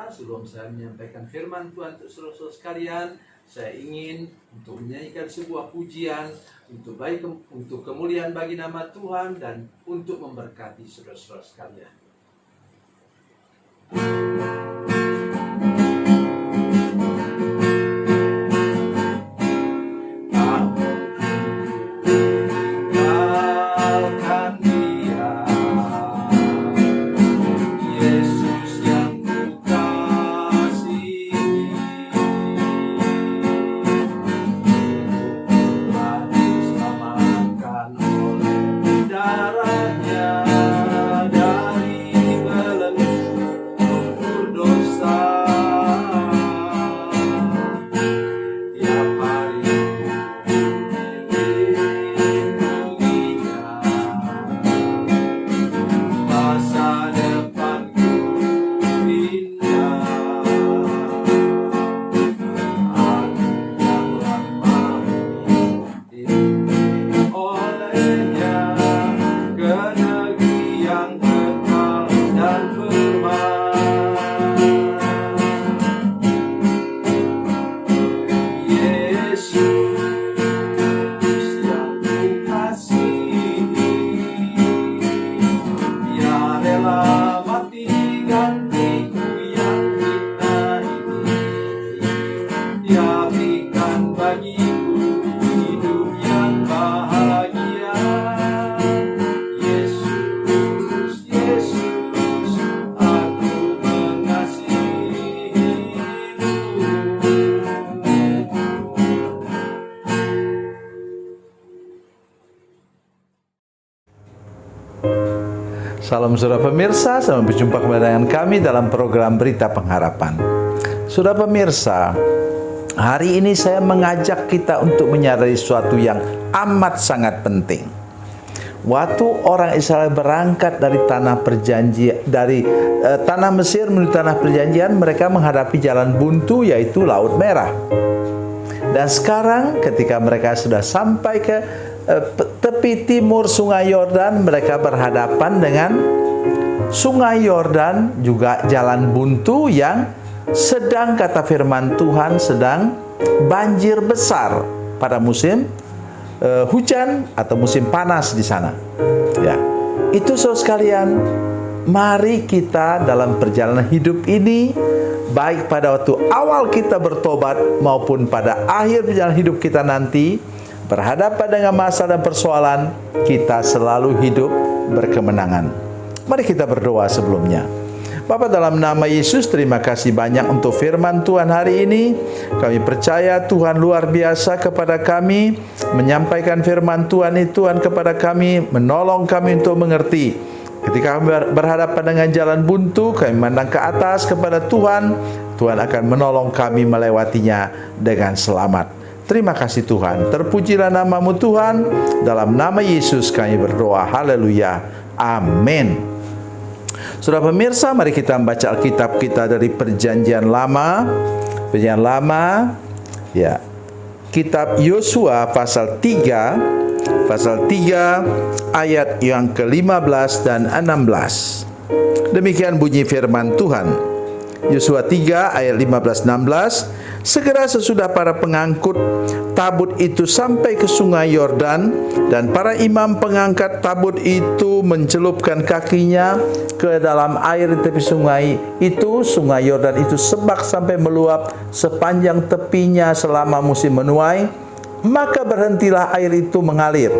pemirsa, sebelum saya menyampaikan firman Tuhan untuk saudara-saudara sekalian, saya ingin untuk menyanyikan sebuah pujian untuk untuk kemuliaan bagi nama Tuhan dan untuk memberkati saudara-saudara sekalian. Salam saudara pemirsa, selamat berjumpa kembali dengan kami dalam program Berita Pengharapan. Saudara pemirsa, hari ini saya mengajak kita untuk menyadari sesuatu yang amat sangat penting. Waktu orang Israel berangkat dari tanah perjanjian, dari tanah Mesir menuju tanah perjanjian, mereka menghadapi jalan buntu, yaitu Laut Merah. Dan sekarang ketika mereka sudah sampai ke tepi timur Sungai Yordan, mereka berhadapan dengan Sungai Yordan, juga jalan buntu yang sedang, kata firman Tuhan, sedang banjir besar pada musim hujan atau musim panas di sana. Ya, itu saudara sekalian, mari kita dalam perjalanan hidup ini, baik pada waktu awal kita bertobat maupun pada akhir perjalanan hidup kita nanti, berhadapan dengan masalah dan persoalan, kita selalu hidup berkemenangan. Mari kita berdoa sebelumnya. Bapa, dalam nama Yesus, terima kasih banyak untuk firman Tuhan hari ini. Kami percaya Tuhan luar biasa kepada kami, menyampaikan firman Tuhan itu Tuhan kepada kami, menolong kami untuk mengerti. Ketika kami berhadapan dengan jalan buntu, kami memandang ke atas kepada Tuhan. Tuhan akan menolong kami melewatinya dengan selamat. Terima kasih Tuhan. Terpujilah namamu Tuhan. Dalam nama Yesus kami berdoa. Haleluya. Amin. Saudara pemirsa, mari kita membaca Alkitab kita dari Perjanjian Lama. Perjanjian Lama, ya. Kitab Yosua pasal 3 ayat yang ke-15 dan 16. Demikian bunyi firman Tuhan. Yosua 3 ayat 15-16. Segera sesudah para pengangkut tabut itu sampai ke Sungai Yordan, dan para imam pengangkat tabut itu mencelupkan kakinya ke dalam air di tepi sungai itu. Sungai Yordan itu sebak sampai meluap sepanjang tepinya selama musim menuai. Maka berhentilah air itu mengalir.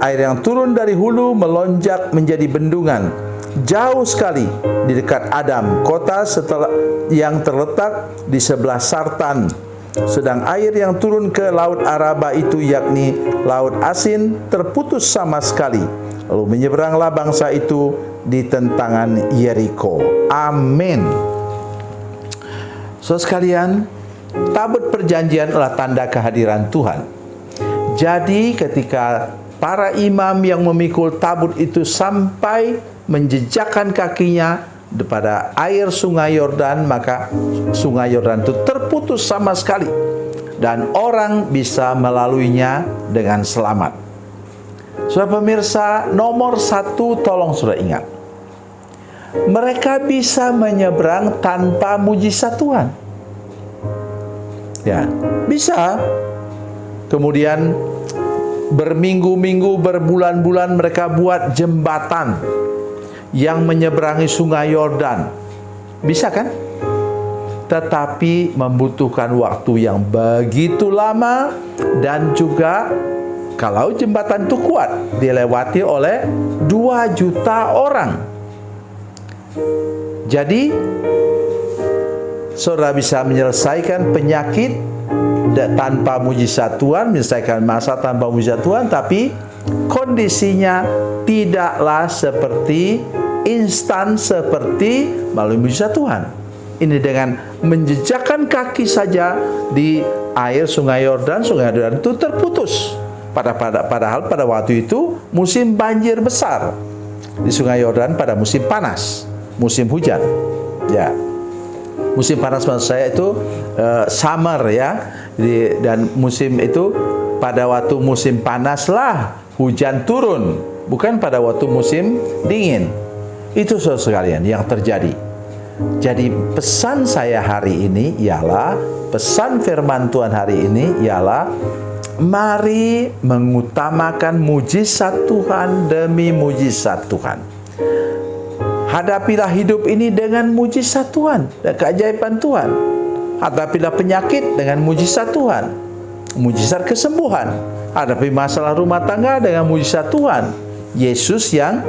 Air yang turun dari hulu melonjak menjadi bendungan jauh sekali di dekat Adam, kota yang terletak di sebelah Sartan. Sedang air yang turun ke Laut Araba itu, yakni Laut Asin, terputus sama sekali. Lalu menyeberanglah bangsa itu di tentangan Yeriko. Amin. Saudara sekalian, tabut perjanjian adalah tanda kehadiran Tuhan. Jadi ketika para imam yang memikul tabut itu sampai menjejakkan kakinya pada air Sungai Yordan, maka Sungai Yordan itu terputus sama sekali dan orang bisa melaluinya dengan selamat. Saudara pemirsa, nomor satu, tolong saudara ingat, mereka bisa menyeberang tanpa mujizat Tuhan. Ya, bisa. Kemudian berminggu-minggu, berbulan-bulan mereka buat jembatan yang menyeberangi sungai Yordan. Bisa kan? Tetapi membutuhkan waktu yang begitu lama, dan juga kalau jembatan itu kuat, dilewati oleh 2 juta orang. Jadi saudara bisa menyelesaikan penyakit tanpa mujizat Tuhan, menyelesaikan masalah tanpa mujizat Tuhan, tapi kondisinya tidaklah seperti instan seperti melalui mujizat Tuhan. Ini dengan menjejakkan kaki saja di air sungai Yordan itu terputus. Padahal pada waktu itu musim banjir besar di sungai Yordan pada musim panas, musim hujan. Ya, musim panas maksud saya itu summer ya. Dan musim itu pada waktu musim panaslah hujan turun, bukan pada waktu musim dingin. Itu saudara sekalian yang terjadi. Jadi pesan saya hari ini ialah, pesan firman Tuhan hari ini ialah, mari mengutamakan mujizat Tuhan demi mujizat Tuhan. Hadapilah hidup ini dengan mujizat Tuhan dan keajaiban Tuhan. Hadapilah penyakit dengan mujizat Tuhan, mujizat kesembuhan. Hadapi masalah rumah tangga dengan mujizat Tuhan. Yesus yang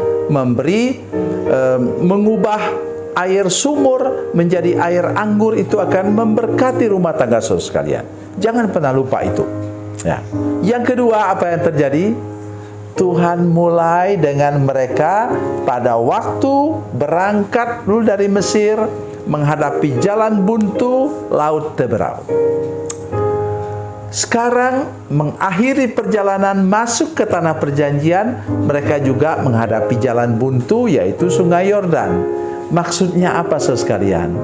mengubah air sumur menjadi air anggur itu akan memberkati rumah tangga saudara sekalian. Jangan pernah lupa itu. Ya. Yang kedua, apa yang terjadi? Tuhan mulai dengan mereka pada waktu berangkat dulu dari Mesir, menghadapi jalan buntu, laut terbelah. Sekarang mengakhiri perjalanan masuk ke tanah perjanjian, mereka juga menghadapi jalan buntu, yaitu sungai Yordan. Maksudnya apa saudara sekalian?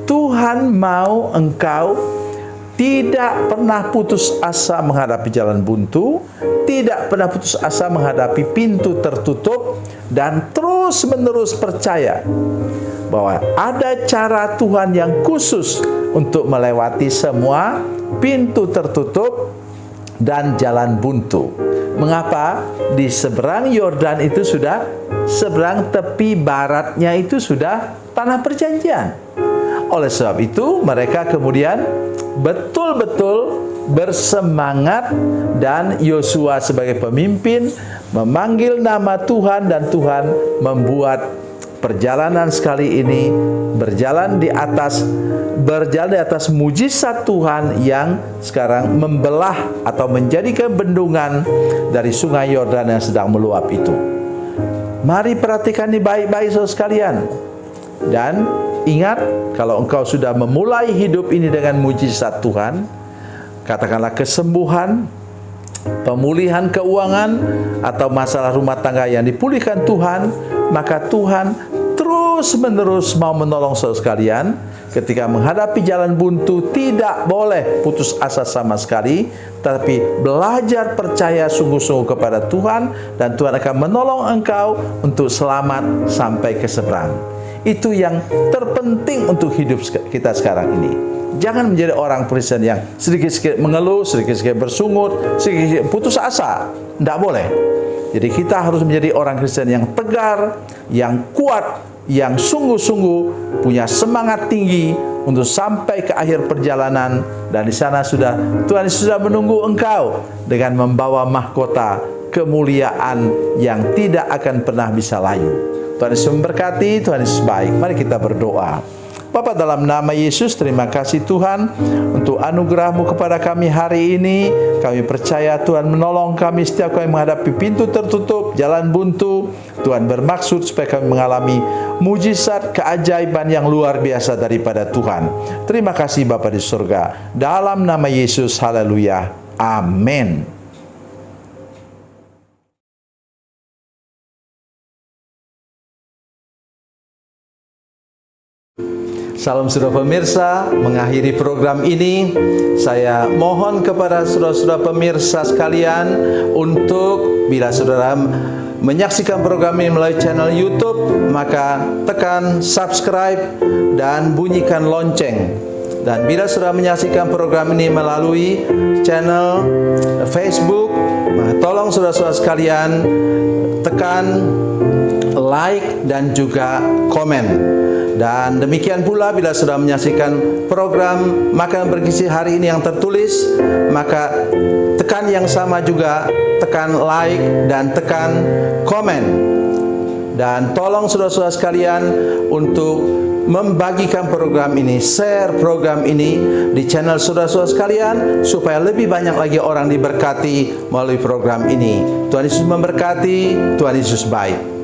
Tuhan mau engkau tidak pernah putus asa menghadapi jalan buntu, tidak pernah putus asa menghadapi pintu tertutup, dan terus-menerus percaya bahwa ada cara Tuhan yang khusus untuk melewati semua pintu tertutup dan jalan buntu. Mengapa? Di seberang Yordan itu sudah, seberang tepi baratnya itu sudah tanah perjanjian. Oleh sebab itu mereka kemudian betul-betul bersemangat, dan Yosua sebagai pemimpin memanggil nama Tuhan, dan Tuhan membuat perjalanan sekali ini berjalan di atas mujizat Tuhan yang sekarang membelah atau menjadikan bendungan dari sungai Yordan yang sedang meluap itu. Mari perhatikan ini baik-baik saudara sekalian. Dan ingat, kalau engkau sudah memulai hidup ini dengan mujizat Tuhan, katakanlah kesembuhan, pemulihan keuangan, atau masalah rumah tangga yang dipulihkan Tuhan, maka Tuhan terus-menerus mau menolong saudara sekalian. Ketika menghadapi jalan buntu, tidak boleh putus asa sama sekali, tapi belajar percaya sungguh-sungguh kepada Tuhan, dan Tuhan akan menolong engkau untuk selamat sampai ke seberang. Itu yang terpenting untuk hidup kita sekarang ini. Jangan menjadi orang Kristen yang sedikit-sedikit mengeluh, sedikit-sedikit bersungut, sedikit-sedikit putus asa. Tidak boleh. Jadi kita harus menjadi orang Kristen yang tegar, yang kuat, yang sungguh-sungguh punya semangat tinggi untuk sampai ke akhir perjalanan. Dan di sana Tuhan sudah menunggu engkau dengan membawa mahkota kemuliaan yang tidak akan pernah bisa layu. Tuhan Yesus memberkati, Tuhan Yesus baik. Mari kita berdoa. Bapa, dalam nama Yesus, terima kasih Tuhan untuk anugerah-Mu kepada kami hari ini. Kami percaya Tuhan menolong kami setiap kami menghadapi pintu tertutup, jalan buntu. Tuhan bermaksud supaya kami mengalami mujizat, keajaiban yang luar biasa daripada Tuhan. Terima kasih Bapa di surga. Dalam nama Yesus, haleluya. Amin. Salam saudara pemirsa, mengakhiri program ini saya mohon kepada saudara-saudara pemirsa sekalian untuk bila saudara menyaksikan program ini melalui channel YouTube, maka tekan subscribe dan bunyikan lonceng. Dan bila sudah menyaksikan program ini melalui channel Facebook, maka tolong saudara-saudara sekalian tekan like dan juga komen. Dan demikian pula bila sudah menyaksikan program Makanan Bergizi hari ini yang tertulis, maka tekan yang sama juga, tekan like dan tekan komen. Dan tolong saudara-saudara sekalian untuk membagikan program ini, share program ini di channel saudara-saudara sekalian, supaya lebih banyak lagi orang diberkati melalui program ini. Tuhan Yesus memberkati, Tuhan Yesus baik.